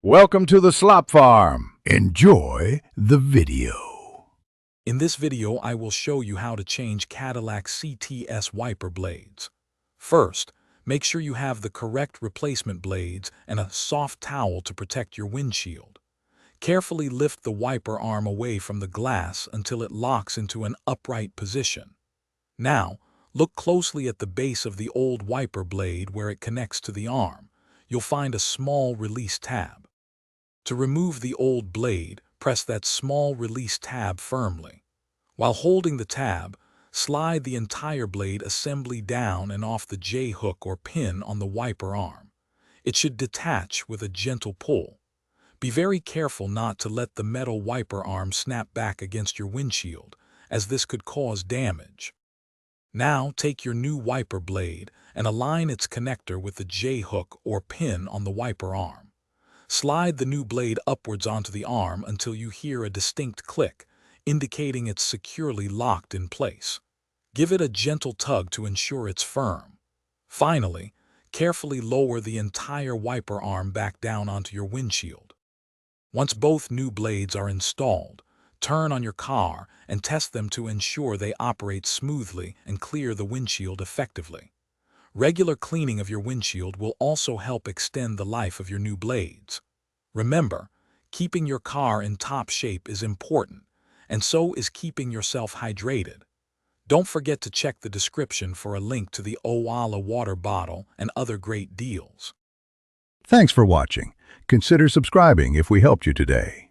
Welcome to the Slop Farm. Enjoy the video. In this video, I will show you how to change Cadillac CTS wiper blades. First, make sure you have the correct replacement blades and a soft towel to protect your windshield. Carefully lift the wiper arm away from the glass until it locks into an upright position. Now, look closely at the base of the old wiper blade where it connects to the arm. You'll find a small release tab. To remove the old blade, press that small release tab firmly. While holding the tab, slide the entire blade assembly down and off the J-hook or pin on the wiper arm. It should detach with a gentle pull. Be very careful not to let the metal wiper arm snap back against your windshield, as this could cause damage. Now take your new wiper blade and align its connector with the J-hook or pin on the wiper arm. Slide the new blade upwards onto the arm until you hear a distinct click, indicating it's securely locked in place. Give it a gentle tug to ensure it's firm. Finally, carefully lower the entire wiper arm back down onto your windshield. Once both new blades are installed, turn on your car and test them to ensure they operate smoothly and clear the windshield effectively. Regular cleaning of your windshield will also help extend the life of your new blades. Remember, keeping your car in top shape is important, and so is keeping yourself hydrated. Don't forget to check the description for a link to the Owala water bottle and other great deals. Thanks for watching. Consider subscribing if we helped you today.